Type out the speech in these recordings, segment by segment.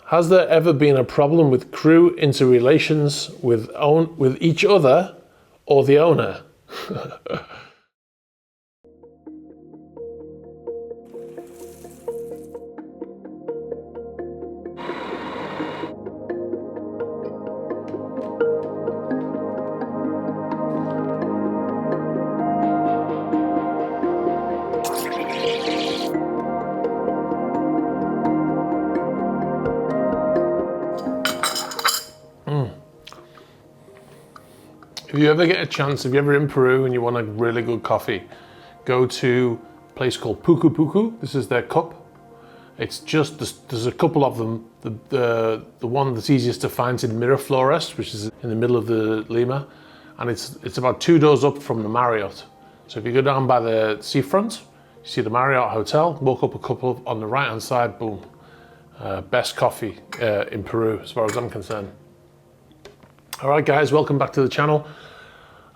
Has there ever been a problem with crew interrelations with each other or the owner? If you ever get a chance, if you're ever in Peru and you want a really good coffee, go to a place called Puku Puku. This is their cup. It's just, there's a couple of them. The one that's easiest to find is in Miraflores, which is in the middle of the Lima. And it's about 2 doors up from the Marriott. So if you go down by the seafront, you see the Marriott Hotel, walk up a couple on the right hand side, boom. Best coffee in Peru, as far as I'm concerned. All right, guys, welcome back to the channel.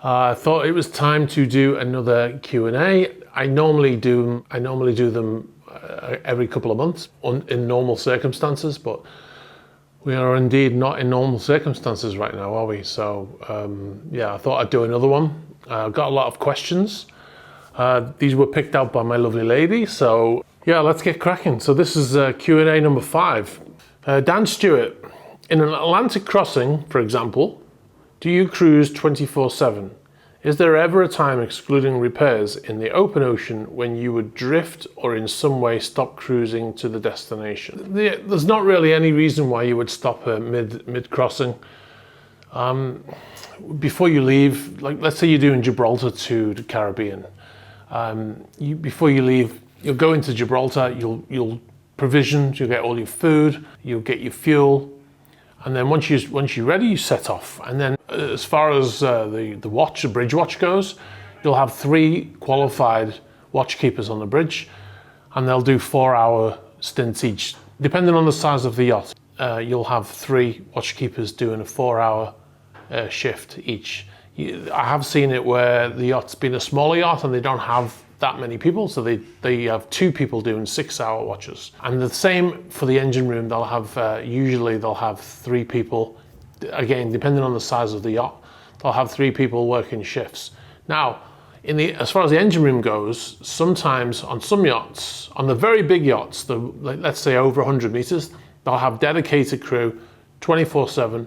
I thought it was time to do another Q&A. I normally do them every couple of months in normal circumstances, but we are indeed not in normal circumstances right now, are we? So yeah, I thought I'd do another one. I've got a lot of questions. These were picked out by my lovely lady, so yeah, let's get cracking. So this is Q&A number 5. Dan Stewart. In an Atlantic crossing, for example, do you cruise 24/7? Is there ever a time, excluding repairs, in the open ocean when you would drift or in some way stop cruising to the destination? There's not really any reason why you would stop mid-crossing. Before you leave, like let's say you're doing Gibraltar to the Caribbean. Before you leave, you'll go into Gibraltar, you'll provision, you'll get all your food, you'll get your fuel. And then once you're ready, you set off. And then as far as the bridge watch goes, you'll have 3 qualified watch keepers on the bridge, and they'll do 4-hour stints each. Depending on the size of the yacht, you'll have 3 watch keepers doing a 4-hour shift each. I have seen it where the yacht's been a smaller yacht and they don't have that many people, so they have 2 people doing 6-hour watches. And the same for the engine room. They'll have usually they'll have 3 people, again depending on the size of the yacht, they'll have 3 people working shifts. Now as far as the engine room goes, sometimes on some yachts, on the very big yachts, let's say over 100 meters, they'll have dedicated crew 24/7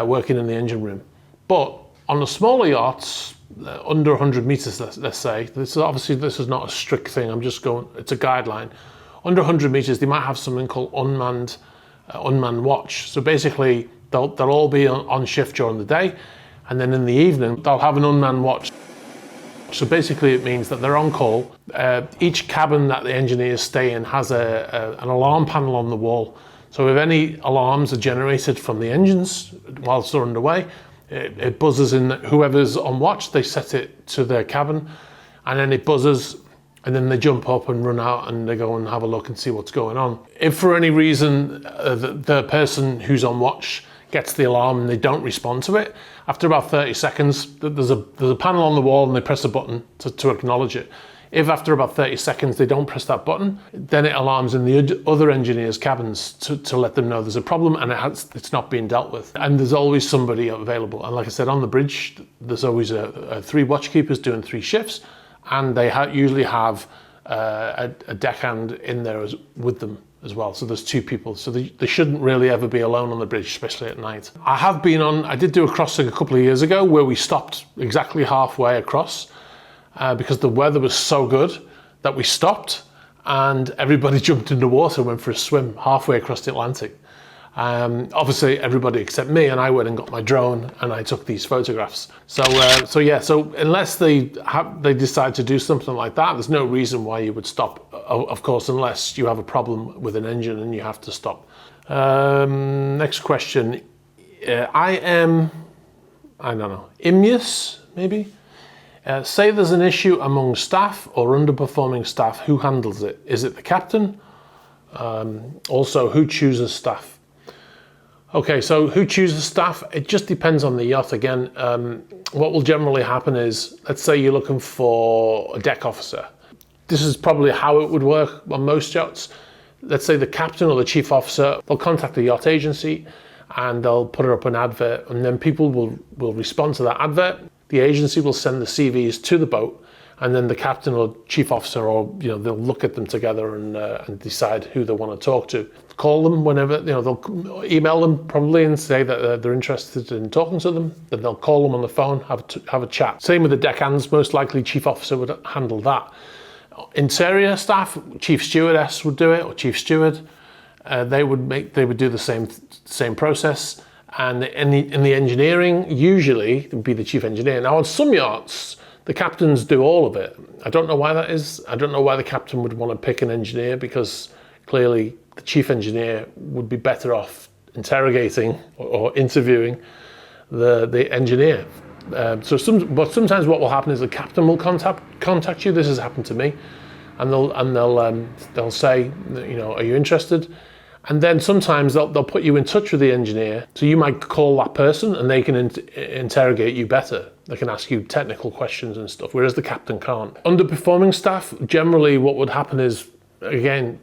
working in the engine room. But on the smaller yachts, under 100 meters, let's say, this is not a strict thing, it's a guideline. Under 100 meters, they might have something called unmanned watch. So basically, they'll all be on shift during the day, and then in the evening, they'll have an unmanned watch. So basically, it means that they're on call. Each cabin that the engineers stay in has an alarm panel on the wall. So if any alarms are generated from the engines whilst they're underway, it buzzes in whoever's on watch, they set it to their cabin, and then it buzzes, and then they jump up and run out and they go and have a look and see what's going on. If for any reason the person who's on watch gets the alarm and they don't respond to it, after about 30 seconds, there's a panel on the wall and they press a button to acknowledge it. If after about 30 seconds they don't press that button, then it alarms in the other engineers' cabins to let them know there's a problem and it's not being dealt with. And there's always somebody available. And like I said, on the bridge, there's always 3 watch keepers doing 3 shifts, and they usually have a deckhand in there with them as well. So there's 2 people. So they shouldn't really ever be alone on the bridge, especially at night. I did do a crossing a couple of years ago where we stopped exactly halfway across. Because the weather was so good that we stopped and everybody jumped in the water and went for a swim halfway across the Atlantic. Obviously everybody except me, and I went and got my drone and I took these photographs. So unless they decide to do something like that, there's no reason why you would stop, of course, unless you have a problem with an engine and you have to stop. Next question. Immius, maybe? Say there's an issue among staff or underperforming staff, who handles it? Is it the captain? Also, who chooses staff? Okay, so who chooses staff? It just depends on the yacht again. What will generally happen is, let's say you're looking for a deck officer. This is probably how it would work on most yachts. let's say the captain or the chief officer, they'll contact the yacht agency and they'll put up an advert, and then people will respond to that advert. The agency will send the CVs to the boat, and then the captain or chief officer, or they'll look at them together and decide who they want to talk to. Call them whenever, they'll email them probably and say that they're interested in talking to them. Then they'll call them on the phone, have a chat. Same with the deckhands, most likely chief officer would handle that. Interior staff, chief stewardess would do it, or chief steward. They would do the same process. And in the engineering, usually it would be the chief engineer. Now on some yachts, the captains do all of it. I don't know why that is. I don't know why the captain would want to pick an engineer, because clearly the chief engineer would be better off interrogating or interviewing the engineer. But sometimes what will happen is the captain will contact you. This has happened to me, and they'll say, are you interested? And then sometimes they'll put you in touch with the engineer. So you might call that person and they can interrogate you better. They can ask you technical questions and stuff, whereas the captain can't. Underperforming staff, generally what would happen is, again,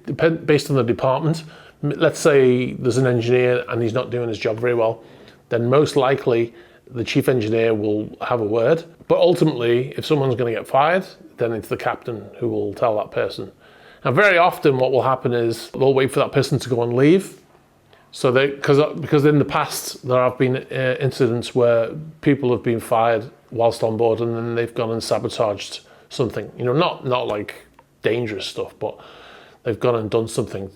based on the department, let's say there's an engineer and he's not doing his job very well, then most likely the chief engineer will have a word. But ultimately, if someone's going to get fired, then it's the captain who will tell that person. Now, very often what will happen is they'll wait for that person to go on leave. So because in the past there have been incidents where people have been fired whilst on board, and then they've gone and sabotaged something. Not like dangerous stuff, but they've gone and done something.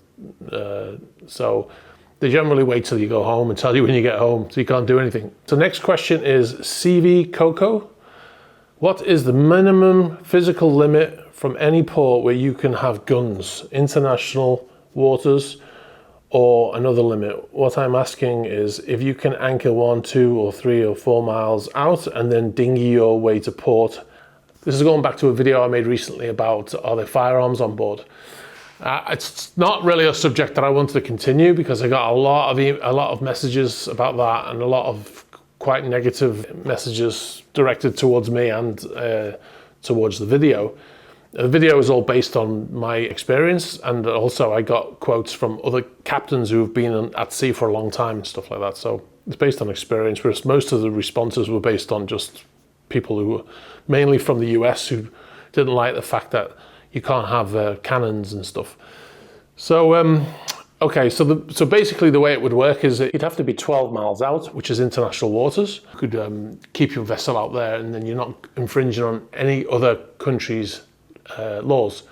So they generally wait till you go home and tell you when you get home, so you can't do anything. So next question is CV Coco. What is the minimum physical limit from any port where you can have guns, international waters, or another limit? What I'm asking is if you can anchor 1, 2, or 3, or 4 miles out and then dinghy your way to port. This is going back to a video I made recently about, are there firearms on board? It's not really a subject that I wanted to continue, because I got a lot of messages about that, and a lot of quite negative messages directed towards me and towards the video. The video is all based on my experience, and also I got quotes from other captains who have been at sea for a long time and stuff like that. So it's based on experience, whereas most of the responses were based on just people who were mainly from the US who didn't like the fact that you can't have cannons and stuff. So okay, so basically the way it would work is you'd have to be 12 miles out, which is international waters. You could keep your vessel out there, and then you're not infringing on any other country's laws.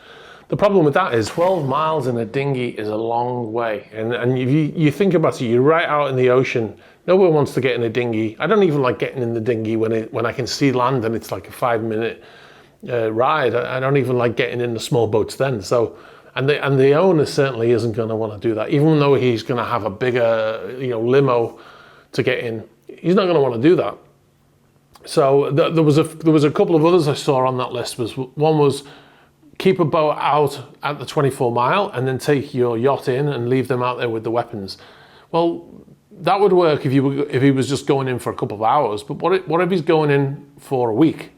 The problem with that is 12 miles in a dinghy is a long way, and if you think about it, you're right out in the ocean. No one wants to get in a dinghy. I don't even like getting in the dinghy when I can see land and it's like a 5-minute ride. I don't even like getting in the small boats then. So and the owner certainly isn't going to want to do that, even though he's going to have a bigger limo to get in. He's not going to want to do that. So there was a couple of others I saw on that list. One was keep a boat out at the 24 mile and then take your yacht in and leave them out there with the weapons. Well, that would work if he was just going in for a couple of hours. But what if he's going in for a week?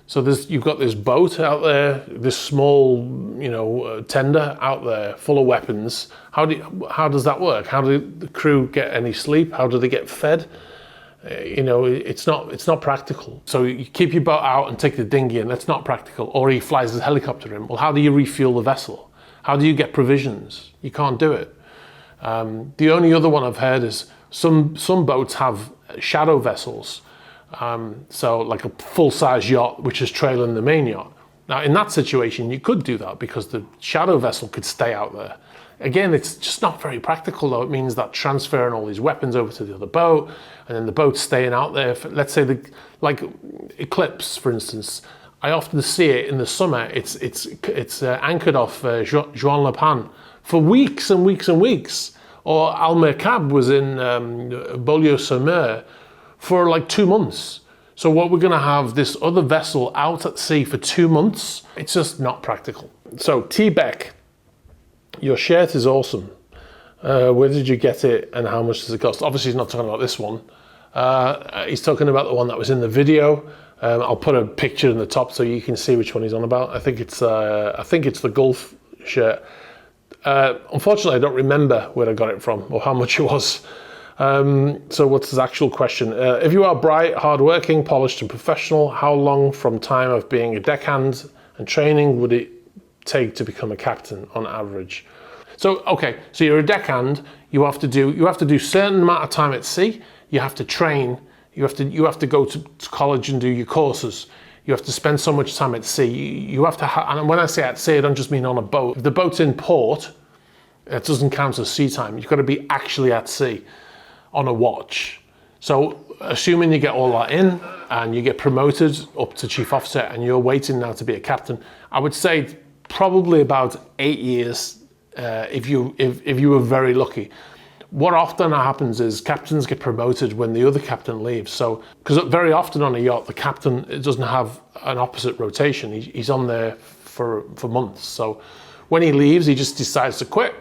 So you've got this boat out there, this small tender out there full of weapons. How does that work? How do the crew get any sleep? How do they get fed? It's not practical. So you keep your boat out and take the dinghy in. That's not practical. Or he flies his helicopter in. Well, how do you refuel the vessel? How do you get provisions? You can't do it. The only other one I've heard is some boats have shadow vessels. So like a full-size yacht which is trailing the main yacht. Now in that situation you could do that because the shadow vessel could stay out there. Again, it's just not very practical though. It means that transferring all these weapons over to the other boat, and then the boat's staying out there for, let's say like Eclipse for instance. I often see it in the summer. It's anchored off Juan Le Pan for weeks and weeks and weeks. Or Al Mercab was in Beaulieu-sur-Mer for like 2 months. So what we're going to have this other vessel out at sea for 2 months, it's just not practical. So T-Beck, your shirt is awesome. Where did you get it and how much does it cost? Obviously he's not talking about this one. He's talking about the one that was in the video. I'll put a picture in the top so you can see which one he's on about. I think it's the Gulf shirt. Unfortunately, I don't remember where I got it from or how much it was. So what's the actual question? If you are bright, hardworking, polished and professional, how long from time of being a deckhand and training would it take to become a captain on average? So, okay, so you're a deckhand, you have to do certain amount of time at sea, you have to train, you have to go to college and do your courses. You have to spend so much time at sea. You have to, and when I say at sea, I don't just mean on a boat. If the boat's in port, it doesn't count as sea time. You've got to be actually at sea on a watch. So assuming you get all that in and you get promoted up to chief officer and you're waiting now to be a captain, I would say probably about 8 years if you were very lucky. What often happens is captains get promoted when the other captain leaves. So, because very often on a yacht, the captain doesn't have an opposite rotation. He's on there for months. So when he leaves, he just decides to quit.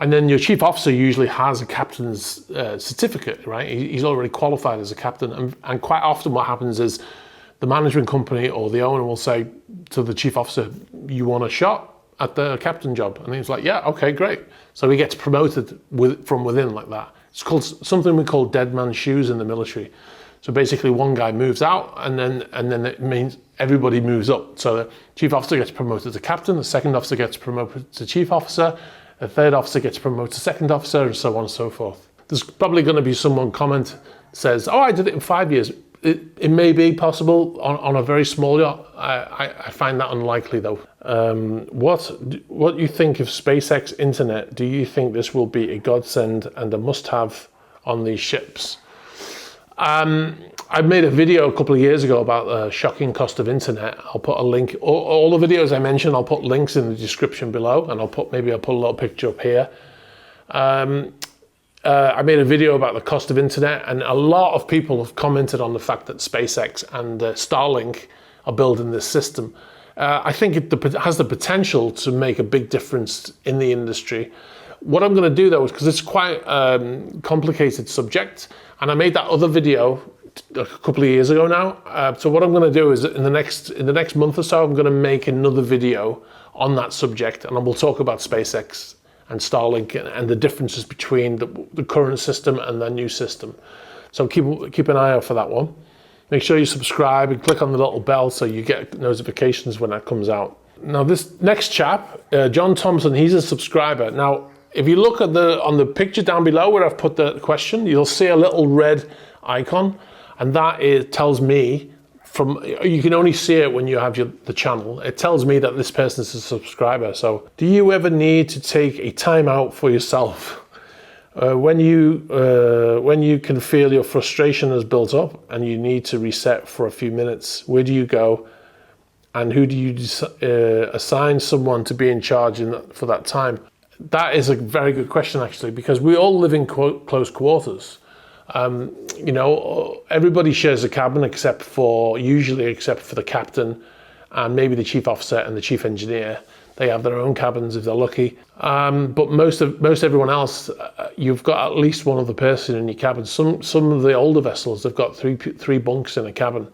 And then your chief officer usually has a captain's certificate, right? He's already qualified as a captain. And quite often what happens is the management company or the owner will say to the chief officer, you want a shot at the captain job? And he's like, yeah, okay, great. So he gets promoted from within like that. It's called something we call dead man's shoes in the military. So basically one guy moves out and then it means everybody moves up. So the chief officer gets promoted to captain, the second officer gets promoted to chief officer, the third officer gets promoted to second officer, and so on and so forth. There's probably going to be someone comment says, oh, I did it in 5 years. It may be possible on a very small yacht. I find that unlikely though. What you think of SpaceX Internet? Do you think this will be a godsend and a must-have on these ships? I made a video a couple of years ago about the shocking cost of internet. I'll put a link, all the videos I mentioned, I'll put links in the description below, and I'll put a little picture up here. I made a video about the cost of internet, and a lot of people have commented on the fact that SpaceX and Starlink are building this system. I think it has the potential to make a big difference in the industry. What I'm going to do though is, because it's quite a complicated subject, and I made that other video a couple of years ago now. So what I'm going to do is in the next month or so, I'm going to make another video on that subject, and we'll talk about SpaceX and Starlink and the differences between the current system and the new system. So keep an eye out for that one. Make sure you subscribe and click on the little bell so you get notifications when that comes out. Now this next chap, John Thompson, he's a subscriber. Now, if you look at on the picture down below where I've put the question, you'll see a little red icon, and that tells me, you can only see it when you have the channel. It tells me that this person is a subscriber. So, do you ever need to take a time out for yourself? When you can feel your frustration has built up and you need to reset for a few minutes, where do you go? And who do you assign someone to be in charge for that time? That is a very good question, actually, because we all live in close quarters. Everybody shares a cabin except for the captain and maybe the chief officer and the chief engineer. They have their own cabins if they're lucky. But most everyone else, you've got at least one other person in your cabin. Some of the older vessels, they've got three bunks in a cabin.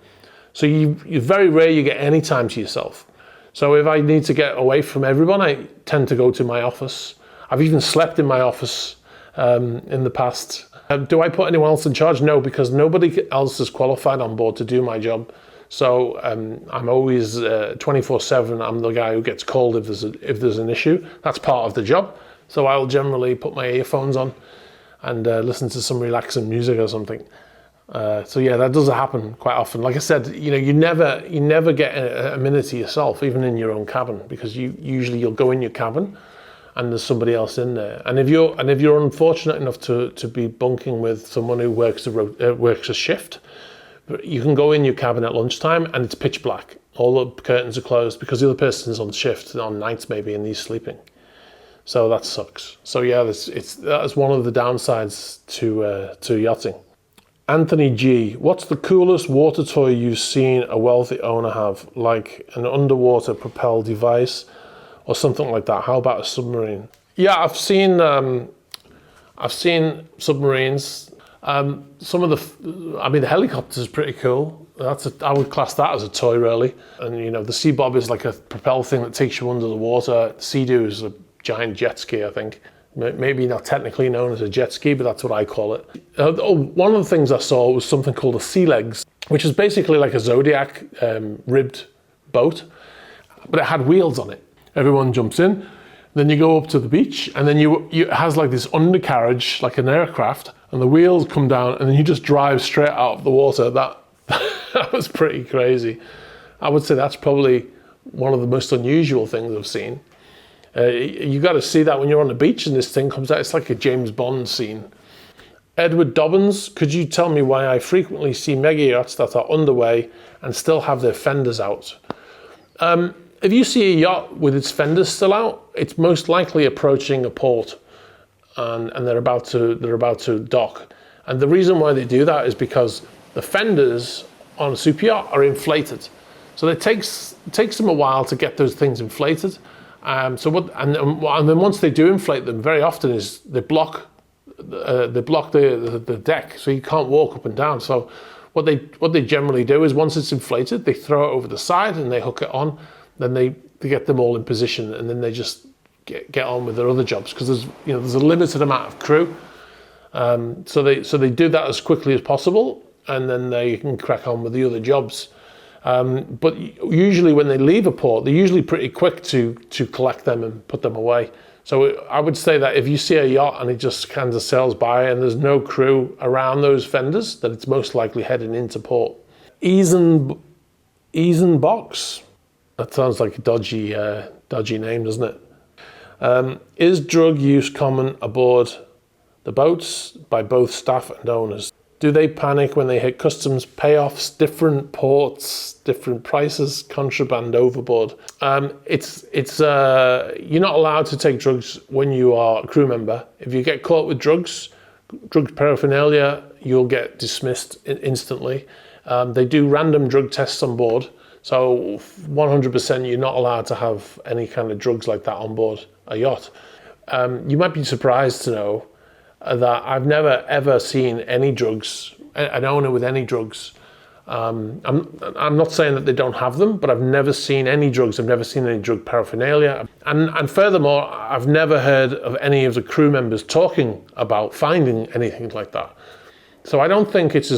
So you're very rare you get any time to yourself. So if I need to get away from everyone, I tend to go to my office. I've even slept in my office in the past. Do I put anyone else in charge? No, because nobody else is qualified on board to do my job. So I'm always 24/7. I'm the guy who gets called if there's an issue. That's part of the job. So I'll generally put my earphones on and listen to some relaxing music or something. So yeah, that does happen quite often. Like I said, you never get a minute to yourself, even in your own cabin, because you'll go in your cabin and there's somebody else in there. And if you're unfortunate enough to be bunking with someone who works a shift, you can go in your cabin at lunchtime and it's pitch black. All the curtains are closed because the other person's on shift on nights maybe and he's sleeping. So that sucks. So yeah, that's one of the downsides to yachting. Anthony G, what's the coolest water toy you've seen a wealthy owner have, like an underwater propelled device or something like that? How about a submarine? Yeah, I've seen submarines. The helicopter is pretty cool. I would class that as a toy, really. And the Sea Bob is like a propelled thing that takes you under the water. Sea-Doo is a giant jet ski, I think. Maybe not technically known as a jet ski, but that's what I call it. One of the things I saw was something called a sea legs, which is basically like a Zodiac ribbed boat, but it had wheels on it. Everyone jumps in, then you go up to the beach, and then it has like this undercarriage, like an aircraft, and the wheels come down, and then you just drive straight out of the water. That was pretty crazy. I would say that's probably one of the most unusual things I've seen. You got to see that when you're on the beach and this thing comes out. It's like a James Bond scene. Edward Dobbins, could you tell me why I frequently see mega yachts that are underway and still have their fenders out? If you see a yacht with its fenders still out, it's most likely approaching a port, and they're about to dock. And the reason why they do that is because the fenders on a super yacht are inflated, so it takes them a while to get those things inflated. And then once they do inflate them, very often is they block the deck, so you can't walk up and down. So what they generally do is once it's inflated, they throw it over the side and they hook it on. Then they get them all in position, and then they just get on with their other jobs, because there's a limited amount of crew. So they do that as quickly as possible, and then they can crack on with the other jobs. But usually when they leave a port, they're usually pretty quick to collect them and put them away. So I would say that if you see a yacht and it just kind of sails by and there's no crew around those fenders, then it's most likely heading into port. Easen Box. That sounds like a dodgy name, doesn't it? Is drug use common aboard the boats by both staff and owners? Do they panic when they hit customs payoffs, different ports, different prices, contraband overboard? You're not allowed to take drugs when you are a crew member. If you get caught with drug paraphernalia, you'll get dismissed instantly. They do random drug tests on board. So 100% you're not allowed to have any kind of drugs like that on board a yacht. You might be surprised to know that I've never ever seen any drugs, an owner with any drugs. I'm not saying that they don't have them, but I've never seen any drugs. I've never seen any drug paraphernalia. And furthermore, I've never heard of any of the crew members talking about finding anything like that. So I don't think it's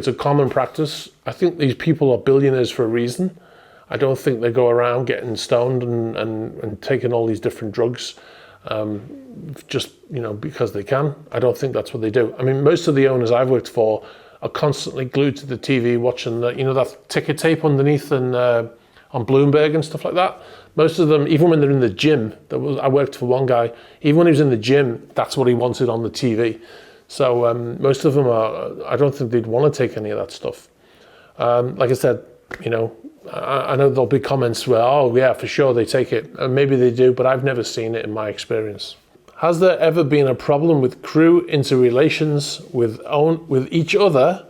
a common practice. I think these people are billionaires for a reason. I don't think they go around getting stoned and taking all these different drugs just because they can. I don't think that's what they do. I mean, most of the owners I've worked for are constantly glued to the TV watching that ticker tape underneath and on Bloomberg and stuff like that. Most of them, even when they're in the gym, I worked for one guy, even when he was in the gym, that's what he wanted on the TV. So most of them I don't think they'd want to take any of that stuff. Like I said, I know there'll be comments where, oh yeah, for sure they take it. And maybe they do, but I've never seen it in my experience. Has there ever been a problem with crew interrelations with each other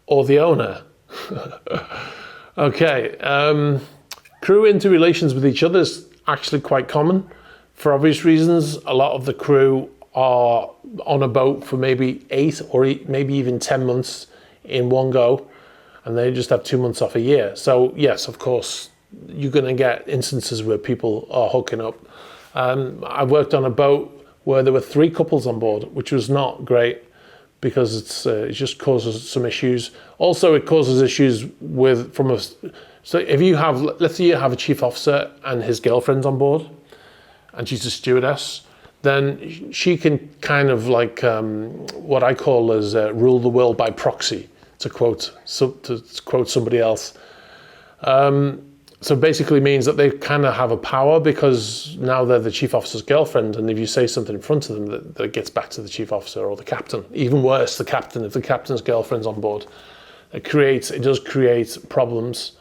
or the owner? Okay, crew interrelations with each other is actually quite common. For obvious reasons, a lot of the crew are on a boat for maybe 8 or maybe even 10 months in one go, and they just have 2 months off a year. So yes, of course, you're going to get instances where people are hooking up. I worked on a boat where there were 3 couples on board, which was not great because it just causes some issues. Also, it causes issues so if you have, let's say you have a chief officer and his girlfriend's on board, and she's a stewardess, then she can kind of like what I call as rule the world by proxy, to quote somebody else. So basically means that they kind of have a power because now they're the chief officer's girlfriend, and if you say something in front of them, that gets back to the chief officer or the captain. Even worse, the captain, if the captain's girlfriend's on board. It does create problems.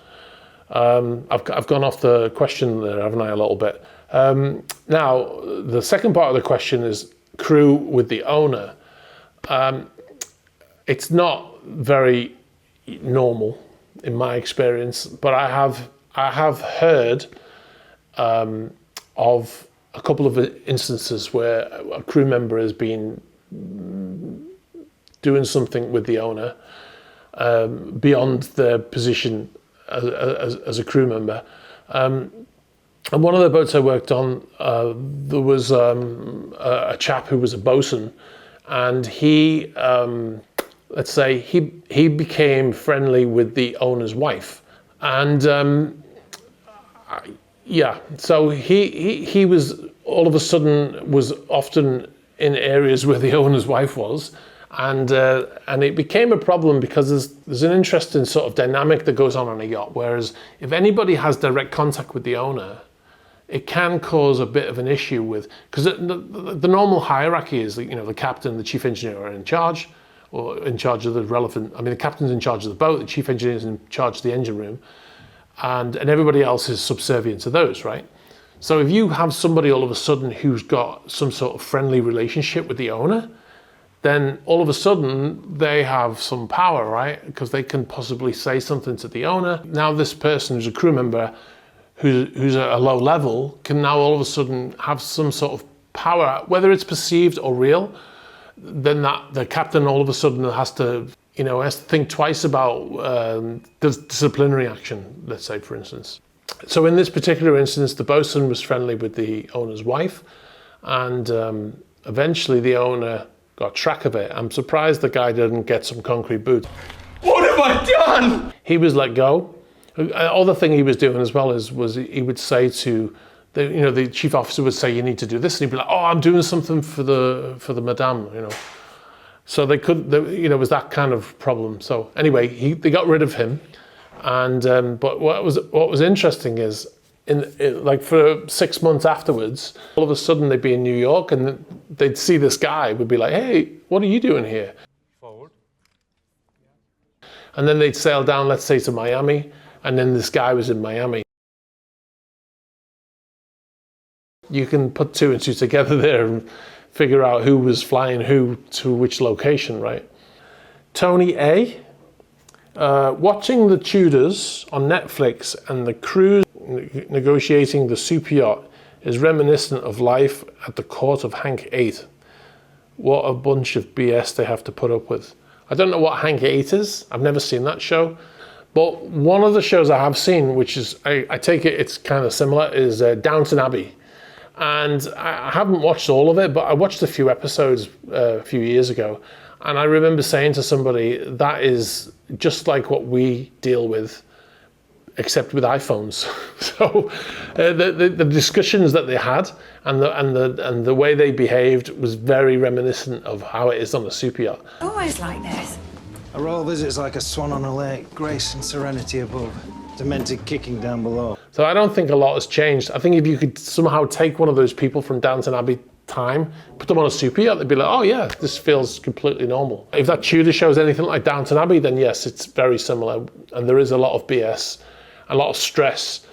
I've gone off the question there, haven't I, a little bit. Now, the second part of the question is crew with the owner. It's not very normal in my experience, but I have heard of a couple of instances where a crew member has been doing something with the owner beyond their position as a crew member. And one of the boats I worked on, there was a chap who was a bosun, and he, let's say, he became friendly with the owner's wife. And yeah, so he was, all of a sudden, was often in areas where the owner's wife was. And it became a problem because there's an interesting sort of dynamic that goes on a yacht, whereas if anybody has direct contact with the owner, it can cause a bit of an issue with, because the normal hierarchy is that, you know, the captain, the chief engineer are in charge, or in charge of the relevant, I mean, the captain's in charge of the boat, the chief engineer is in charge of the engine room, and everybody else is subservient to those, right? So if you have somebody all of a sudden who's got some sort of friendly relationship with the owner, then all of a sudden they have some power, right? Because they can possibly say something to the owner. Now this person who's a crew member, who's at a low level, can now all of a sudden have some sort of power, whether it's perceived or real. Then the captain all of a sudden has to, you know, has to think twice about disciplinary action, let's say, for instance. So in this particular instance, the bosun was friendly with the owner's wife, and eventually the owner got track of it. I'm surprised the guy didn't get some concrete boots. What have I done? He was let go. Other thing he was doing as well was he would say to the chief officer would say, you need to do this, and he'd be like, oh, I'm doing something for the madame, you know. So they was that kind of problem. So anyway, they got rid of him, and but what was interesting is like for 6 months afterwards, all of a sudden they'd be in New York and they'd see this guy, would be like, hey, what are you doing here? Forward. And then they'd sail down, let's say, to Miami, and then this guy was in Miami. You can put two and two together there and figure out who was flying who to which location, right? Tony A. Watching the Tudors on Netflix and the crew negotiating the super yacht is reminiscent of life at the court of Hank 8. What a bunch of BS they have to put up with. I don't know what Hank 8 is. I've never seen that show. But one of the shows I have seen, which is, I take it it's kind of similar, is Downton Abbey. And I haven't watched all of it, but I watched a few episodes a few years ago. And I remember saying to somebody, that is just like what we deal with, except with iPhones. So the discussions that they had and the way they behaved was very reminiscent of how it is on a super yacht. Always like this. A royal visit's like a swan on a lake, grace and serenity above, demented kicking down below. So I don't think a lot has changed. I think if you could somehow take one of those people from Downton Abbey time, put them on a super yacht, they'd be like, oh yeah, this feels completely normal. If that Tudor show is anything like Downton Abbey, then yes, it's very similar. And there is a lot of BS, a lot of stress.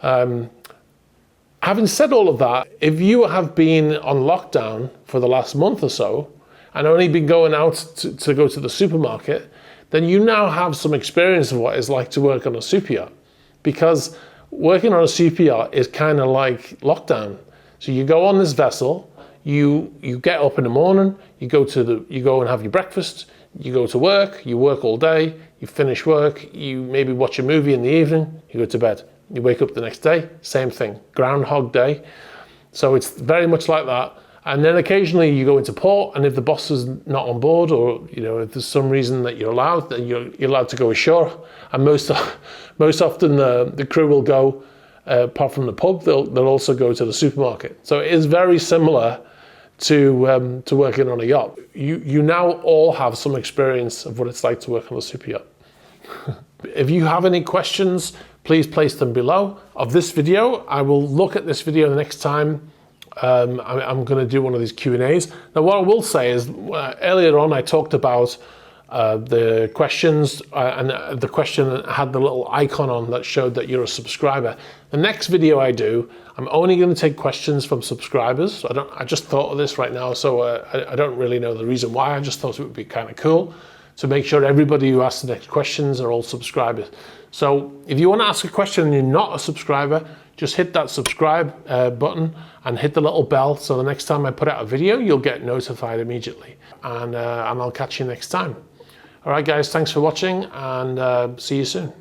Having said all of that, if you have been on lockdown for the last month or so, and only been going out to go to the supermarket, then you now have some experience of what it's like to work on a super yacht. Because working on a super yacht is kind of like lockdown. So you go on this vessel, you get up in the morning, you go and have your breakfast, you go to work, you work all day, you finish work, you maybe watch a movie in the evening, you go to bed. You wake up the next day, same thing, Groundhog Day. So it's very much like that. And then occasionally you go into port, and if the boss is not on board, or if there's some reason that you're allowed, then you're allowed to go ashore. And most often the crew will go, apart from the pub, they'll also go to the supermarket. So it is very similar to working on a yacht. You now all have some experience of what it's like to work on a super yacht. If you have any questions, please place them below of this video. I will look at this video the next time I'm going to do one of these Q&As. Now what I will say is, earlier on I talked about the questions, and the question had the little icon on that showed that you're a subscriber. The next video I do, I'm only going to take questions from subscribers. I just thought of this right now, so I don't really know the reason why. I just thought it would be kind of cool to make sure everybody who asks the next questions are all subscribers. So if you want to ask a question and you're not a subscriber, just hit that subscribe button and hit the little bell, so the next time I put out a video, you'll get notified immediately. And I'll catch you next time. All right, guys, thanks for watching, and see you soon.